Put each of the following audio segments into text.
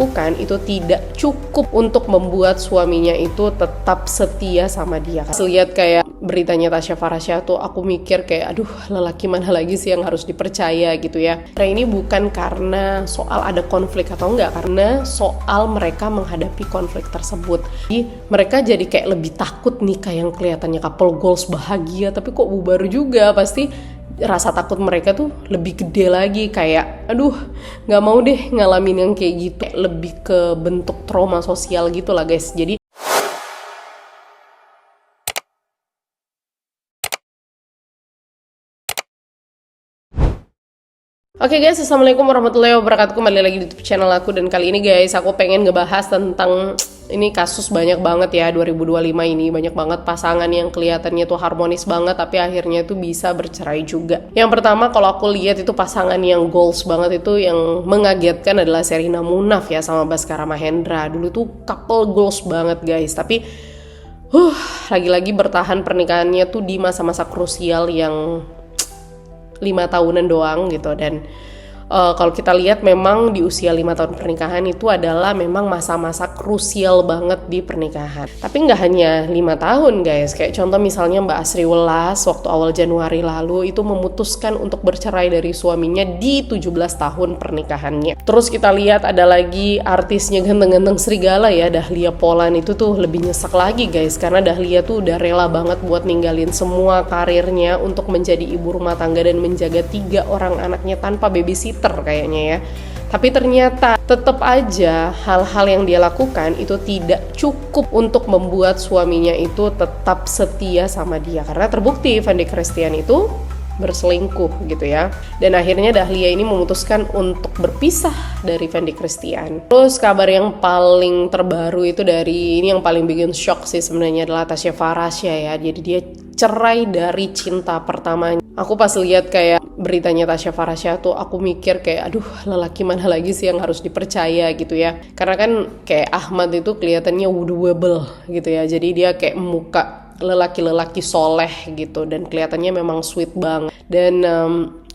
bukan itu tidak cukup untuk membuat suaminya itu tetap setia sama dia. Lihat kayak beritanya Tasya Farahsya tuh, aku mikir kayak aduh, lelaki mana lagi sih yang harus dipercaya gitu ya. Nah ini bukan karena soal ada konflik atau enggak, karena soal mereka menghadapi konflik tersebut. Jadi mereka jadi kayak lebih takut nikah yang kelihatannya couple goals bahagia tapi kok bubar juga. Pasti rasa takut mereka tuh lebih gede lagi, kayak aduh nggak mau deh ngalamin yang kayak gitu. Lebih ke bentuk trauma sosial gitu lah guys. Jadi Oke guys, assalamualaikum warahmatullahi wabarakatuh. Kembali lagi di YouTube channel aku. Dan kali ini guys, aku pengen ngebahas tentang ini kasus banyak banget ya 2025 ini. Banyak banget pasangan yang kelihatannya tuh harmonis banget tapi akhirnya tuh bisa bercerai juga. Yang pertama kalau aku lihat itu pasangan yang goals banget itu, yang mengagetkan adalah Sherina Munaf ya sama Baskara Mahendra. Dulu tuh couple goals banget guys, tapi lagi-lagi bertahan pernikahannya tuh di masa-masa krusial yang 5 tahunan doang gitu. Dan kalau kita lihat memang di usia 5 tahun pernikahan itu adalah memang masa-masa krusial banget di pernikahan. Tapi nggak hanya 5 tahun guys, kayak contoh misalnya Mbak Asri Welas waktu awal Januari lalu itu memutuskan untuk bercerai dari suaminya di 17 tahun pernikahannya. Terus kita lihat ada lagi artisnya ganteng-ganteng serigala ya, Dahlia Polan, itu tuh lebih nyesek lagi guys, karena Dahlia tuh udah rela banget buat ninggalin semua karirnya untuk menjadi ibu rumah tangga dan menjaga 3 orang anaknya tanpa babysitter kayaknya ya. Tapi ternyata tetap aja hal-hal yang dia lakukan itu tidak cukup untuk membuat suaminya itu tetap setia sama dia, karena terbukti Fendy Christian itu berselingkuh gitu ya. Dan akhirnya Dahlia ini memutuskan untuk berpisah dari Fendy Christian. Terus kabar yang paling terbaru itu dari ini yang paling bikin shock sih sebenarnya adalah Tasya Farahsya ya. Jadi dia cerai dari cinta pertamanya. Aku pas lihat kayak beritanya Tasya Farahsya tuh, aku mikir kayak aduh, lelaki mana lagi sih yang harus dipercaya gitu ya. Karena kan kayak Ahmad itu kelihatannya wooable gitu ya. Jadi dia kayak muka lelaki-lelaki soleh gitu dan kelihatannya memang sweet banget. Dan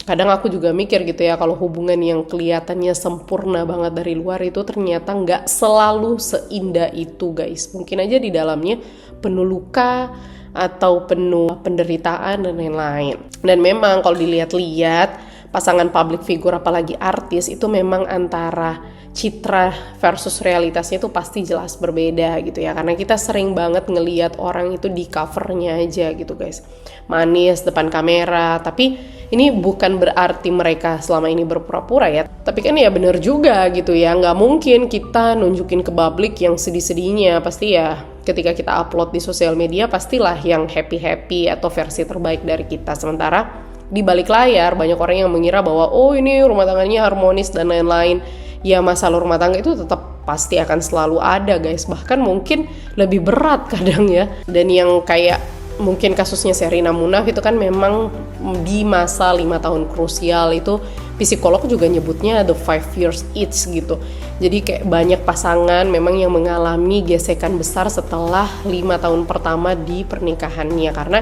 kadang aku juga mikir gitu ya, kalau hubungan yang kelihatannya sempurna banget dari luar itu ternyata nggak selalu seindah itu guys. Mungkin aja di dalamnya penuh luka atau penuh penderitaan dan lain-lain. Dan memang kalau dilihat-lihat pasangan public figure apalagi artis itu memang antara citra versus realitasnya itu pasti jelas berbeda gitu ya, karena kita sering banget ngelihat orang itu di covernya aja gitu guys, manis depan kamera. Tapi ini bukan berarti mereka selama ini berpura-pura ya, tapi kan ya bener juga gitu ya, nggak mungkin kita nunjukin ke publik yang sedih-sedihnya. Pasti ya ketika kita upload di sosial media pastilah yang happy-happy atau versi terbaik dari kita, sementara di balik layar banyak orang yang mengira bahwa oh ini rumah tangganya harmonis dan lain-lain. Ya masalah rumah tangga itu tetap pasti akan selalu ada guys, bahkan mungkin lebih berat kadang ya. Dan yang kayak mungkin kasusnya Sherina Munaf itu kan memang di masa 5 tahun krusial itu psikolog juga nyebutnya the 5 years itch gitu. Jadi kayak banyak pasangan memang yang mengalami gesekan besar setelah 5 tahun pertama di pernikahannya, karena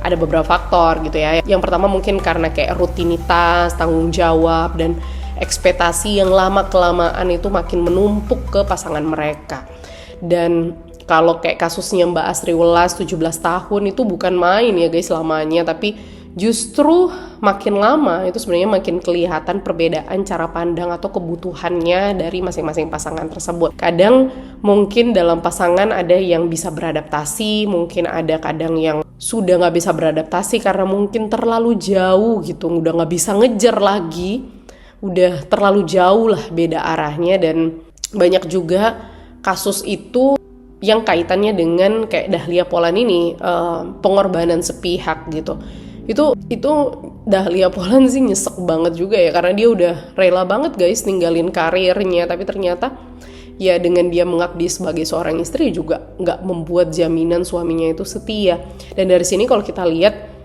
ada beberapa faktor gitu ya. Yang pertama mungkin karena kayak rutinitas, tanggung jawab, dan ekspektasi yang lama-kelamaan itu makin menumpuk ke pasangan mereka. Dan kalau kayak kasusnya Mbak Asri Welas 17 tahun itu bukan main ya guys lamanya, tapi justru makin lama itu sebenarnya makin kelihatan perbedaan cara pandang atau kebutuhannya dari masing-masing pasangan tersebut. Kadang mungkin dalam pasangan ada yang bisa beradaptasi, mungkin ada kadang yang sudah nggak bisa beradaptasi karena mungkin terlalu jauh gitu, udah nggak bisa ngejar lagi, udah terlalu jauh lah beda arahnya. Dan banyak juga kasus itu yang kaitannya dengan kayak Dahlia Polan ini, pengorbanan sepihak gitu. Itu Dahlia Polan sih nyesek banget juga ya, karena dia udah rela banget guys ninggalin karirnya, tapi ternyata ya dengan dia mengabdi sebagai seorang istri juga nggak membuat jaminan suaminya itu setia. Dan dari sini kalau kita lihat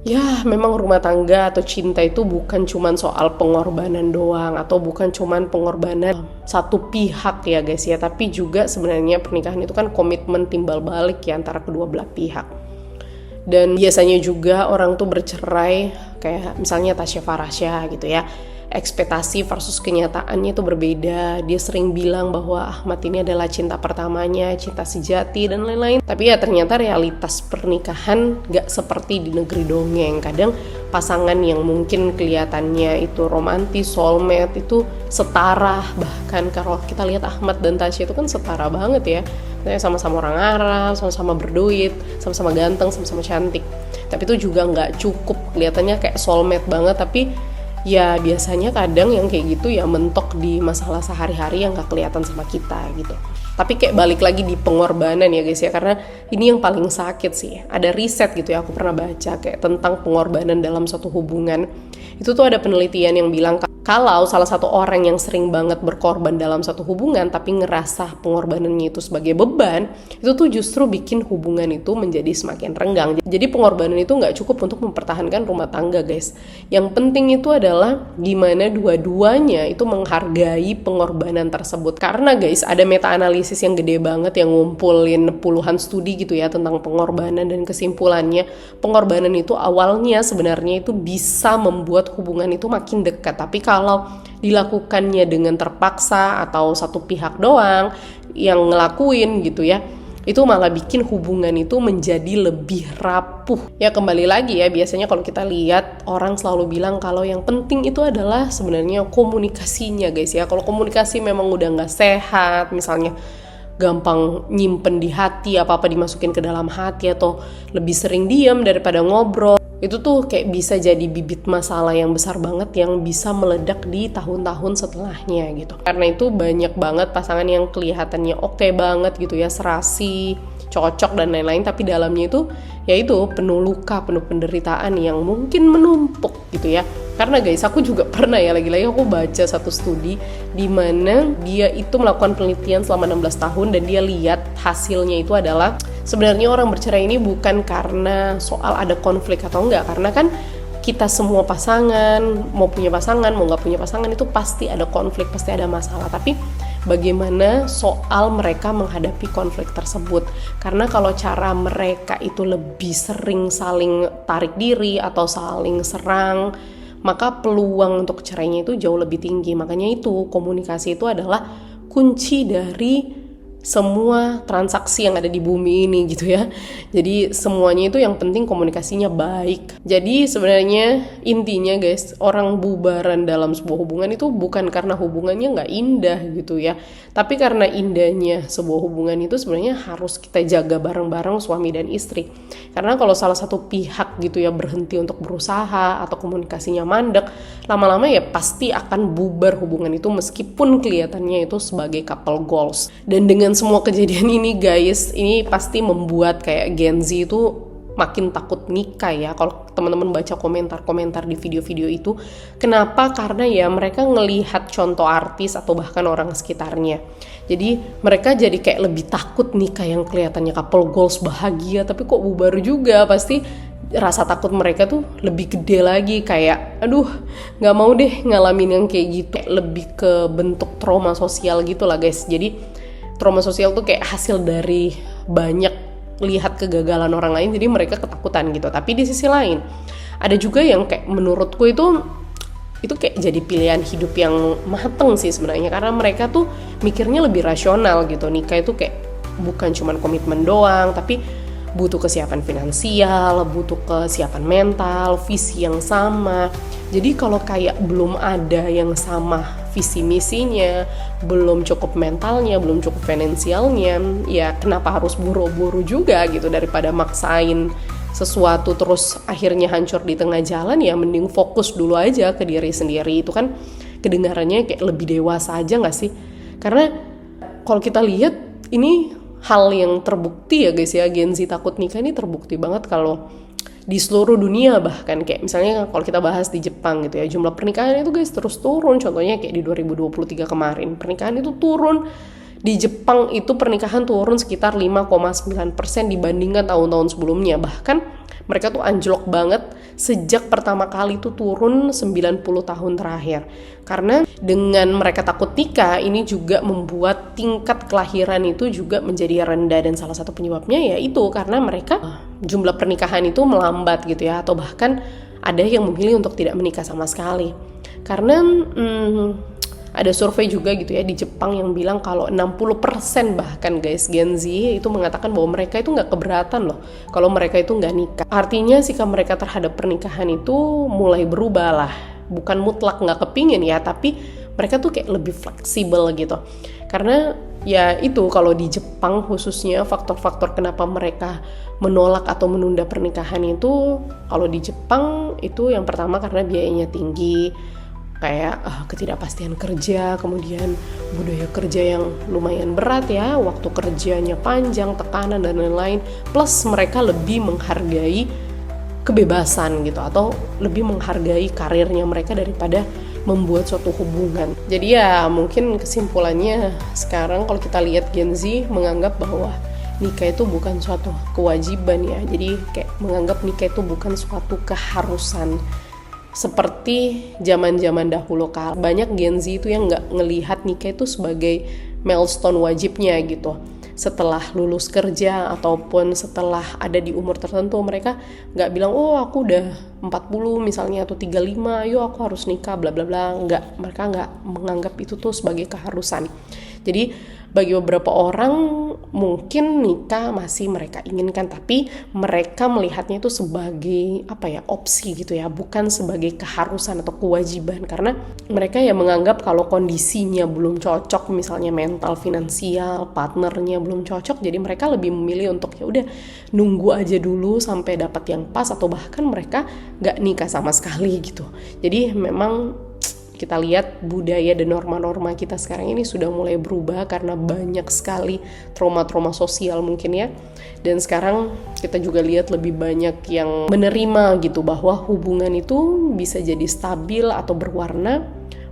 ya memang rumah tangga atau cinta itu bukan cuman soal pengorbanan doang, atau bukan cuman pengorbanan satu pihak ya guys ya, tapi juga sebenarnya pernikahan itu kan komitmen timbal balik ya antara kedua belah pihak. Dan biasanya juga orang tuh bercerai kayak misalnya Tasya Farahsya gitu ya, ekspektasi versus kenyataannya itu berbeda. Dia sering bilang bahwa Ahmad ini adalah cinta pertamanya, cinta sejati dan lain-lain. Tapi ya ternyata realitas pernikahan gak seperti di negeri dongeng. Kadang pasangan yang mungkin kelihatannya itu romantis, soulmate itu setara. Bahkan kalau kita lihat Ahmad dan Tasya itu kan setara banget ya. Sama-sama orang Arab, sama-sama berduit, sama-sama ganteng, sama-sama cantik. Tapi itu juga gak cukup, kelihatannya kayak soulmate banget. Tapi ya biasanya kadang yang kayak gitu ya mentok di masalah sehari-hari yang gak kelihatan sama kita gitu. Tapi kayak balik lagi di pengorbanan ya guys ya, karena ini yang paling sakit sih. Ada riset gitu ya, aku pernah baca kayak tentang pengorbanan dalam suatu hubungan. Itu tuh ada penelitian yang bilang kalau salah satu orang yang sering banget berkorban dalam satu hubungan tapi ngerasa pengorbanannya itu sebagai beban, itu tuh justru bikin hubungan itu menjadi semakin renggang. Jadi pengorbanan itu nggak cukup untuk mempertahankan rumah tangga guys. Yang penting itu adalah gimana dua-duanya itu menghargai pengorbanan tersebut. Karena guys ada meta-analisis yang gede banget yang ngumpulin puluhan studi gitu ya tentang pengorbanan, dan kesimpulannya pengorbanan itu awalnya sebenarnya itu bisa membuat hubungan itu makin dekat. Tapi kalau dilakukannya dengan terpaksa atau satu pihak doang yang ngelakuin gitu ya, itu malah bikin hubungan itu menjadi lebih rapuh. Ya kembali lagi ya, biasanya kalau kita lihat orang selalu bilang kalau yang penting itu adalah sebenarnya komunikasinya guys ya. Kalau komunikasi memang udah nggak sehat, misalnya gampang nyimpen di hati, apa-apa dimasukin ke dalam hati, atau lebih sering diam daripada ngobrol, itu tuh kayak bisa jadi bibit masalah yang besar banget yang bisa meledak di tahun-tahun setelahnya gitu. Karena itu banyak banget pasangan yang kelihatannya oke banget gitu ya, serasi, cocok dan lain-lain, tapi dalamnya itu yaitu penuh luka, penuh penderitaan yang mungkin menumpuk gitu ya. Karena guys, aku juga pernah ya, lagi-lagi aku baca satu studi di mana dia itu melakukan penelitian selama 16 tahun dan dia lihat hasilnya itu adalah sebenarnya orang bercerai ini bukan karena soal ada konflik atau enggak, karena kan kita semua pasangan, mau punya pasangan, mau nggak punya pasangan itu pasti ada konflik, pasti ada masalah. Tapi bagaimana soal mereka menghadapi konflik tersebut. Karena kalau cara mereka itu lebih sering saling tarik diri atau saling serang, maka peluang untuk cerainya itu jauh lebih tinggi. Makanya itu komunikasi itu adalah kunci dari semua transaksi yang ada di bumi ini gitu ya. Jadi semuanya itu yang penting komunikasinya baik. Jadi sebenarnya intinya guys, orang bubaran dalam sebuah hubungan itu bukan karena hubungannya nggak indah gitu ya, tapi karena indahnya sebuah hubungan itu sebenarnya harus kita jaga bareng-bareng suami dan istri. Karena kalau salah satu pihak gitu ya berhenti untuk berusaha atau komunikasinya mandek, lama-lama ya pasti akan bubar hubungan itu meskipun kelihatannya itu sebagai couple goals. Dan dengan semua kejadian ini guys, ini pasti membuat kayak Gen Z itu makin takut nikah ya. Kalau teman-teman baca komentar-komentar di video-video itu, kenapa? Karena ya mereka ngelihat contoh artis atau bahkan orang sekitarnya. Jadi mereka jadi kayak lebih takut nikah yang kelihatannya couple goals bahagia, tapi kok bubar juga. Pasti rasa takut mereka tuh lebih gede lagi, kayak aduh nggak mau deh ngalamin yang kayak gitu. Lebih ke bentuk trauma sosial gitu lah guys. Jadi trauma sosial tuh kayak hasil dari banyak lihat kegagalan orang lain, jadi mereka ketakutan gitu. Tapi di sisi lain ada juga yang kayak menurutku itu kayak jadi pilihan hidup yang mateng sih sebenarnya, karena mereka tuh mikirnya lebih rasional gitu. Nikah itu kayak bukan cuman komitmen doang, tapi butuh kesiapan finansial, butuh kesiapan mental, visi yang sama. Jadi kalau kayak belum ada yang sama visi misinya, belum cukup mentalnya, belum cukup finansialnya, ya kenapa harus buru-buru juga gitu, daripada maksain sesuatu terus akhirnya hancur di tengah jalan. Ya mending fokus dulu aja ke diri sendiri. Itu kan kedengarannya kayak lebih dewasa aja gak sih? Karena kalau kita lihat ini hal yang terbukti ya guys ya, Gen Z takut nikah ini terbukti banget kalau di seluruh dunia. Bahkan kayak misalnya kalau kita bahas di Jepang gitu ya, jumlah pernikahan itu guys terus turun. Contohnya kayak di 2023 kemarin pernikahan itu turun. Di Jepang itu pernikahan turun sekitar 5,9% dibandingkan tahun-tahun sebelumnya. Bahkan mereka tuh anjlok banget sejak pertama kali tuh turun 90 tahun terakhir. Karena dengan mereka takut nikah, ini juga membuat tingkat kelahiran itu juga menjadi rendah. Dan salah satu penyebabnya yaitu karena mereka jumlah pernikahan itu melambat gitu ya. Atau bahkan ada yang memilih untuk tidak menikah sama sekali. Karena ada survei juga gitu ya di Jepang yang bilang kalau 60% bahkan guys Gen Z itu mengatakan bahwa mereka itu nggak keberatan loh kalau mereka itu nggak nikah. Artinya sikap mereka terhadap pernikahan itu mulai berubah lah. Bukan mutlak nggak kepingin ya, tapi mereka tuh kayak lebih fleksibel gitu. Karena ya itu kalau di Jepang khususnya faktor-faktor kenapa mereka menolak atau menunda pernikahan itu, kalau di Jepang itu yang pertama karena biayanya tinggi, kayak ketidakpastian kerja, kemudian budaya kerja yang lumayan berat ya, waktu kerjanya panjang, tekanan dan lain-lain, plus mereka lebih menghargai kebebasan gitu atau lebih menghargai karirnya mereka daripada membuat suatu hubungan. Jadi ya mungkin kesimpulannya sekarang kalau kita lihat Gen Z menganggap bahwa nikah itu bukan suatu kewajiban ya. Jadi kayak menganggap nikah itu bukan suatu keharusan. Seperti zaman-zaman dahulu kala. Banyak Gen Z itu yang nggak ngelihat nikah itu sebagai milestone wajibnya gitu. Setelah lulus kerja ataupun setelah ada di umur tertentu, mereka nggak bilang, oh aku udah 40 misalnya atau 35, yuk aku harus nikah bla bla bla. Nggak, mereka nggak menganggap itu tuh sebagai keharusan. Jadi bagi beberapa orang mungkin nikah masih mereka inginkan, tapi mereka melihatnya itu sebagai opsi gitu ya, bukan sebagai keharusan atau kewajiban, karena mereka ya menganggap kalau kondisinya belum cocok, misalnya mental, finansial, partnernya belum cocok, jadi mereka lebih memilih untuk ya udah nunggu aja dulu sampai dapat yang pas, atau bahkan mereka nggak nikah sama sekali gitu. Jadi memang kita lihat budaya dan norma-norma kita sekarang ini sudah mulai berubah karena banyak sekali trauma-trauma sosial mungkin ya. Dan sekarang kita juga lihat lebih banyak yang menerima gitu bahwa hubungan itu bisa jadi stabil atau berwarna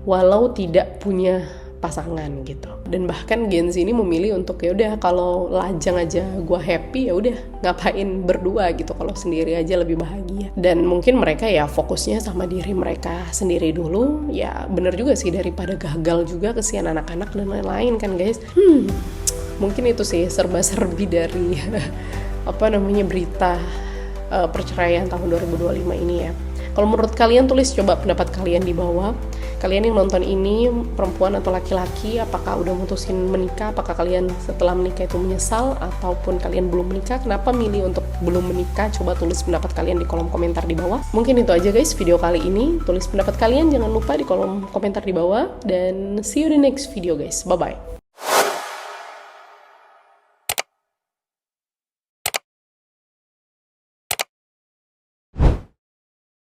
walau tidak punya pasangan gitu. Dan bahkan Gen Z ini memilih untuk ya udah kalau lajang aja gue happy, ya udah ngapain berdua gitu, kalau sendiri aja lebih bahagia. Dan mungkin mereka ya fokusnya sama diri mereka sendiri dulu. Ya bener juga sih, daripada gagal juga kesian anak-anak dan lain-lain kan guys. Mungkin itu sih serba-serbi dari berita perceraian tahun 2025 ini ya. Kalau menurut kalian, tulis coba pendapat kalian di bawah. Kalian yang nonton ini, perempuan atau laki-laki, apakah udah mutusin menikah? Apakah kalian setelah menikah itu menyesal? Ataupun kalian belum menikah? Kenapa milih untuk belum menikah? Coba tulis pendapat kalian di kolom komentar di bawah. Mungkin itu aja guys video kali ini. Tulis pendapat kalian, jangan lupa di kolom komentar di bawah. Dan see you di next video guys. Bye-bye.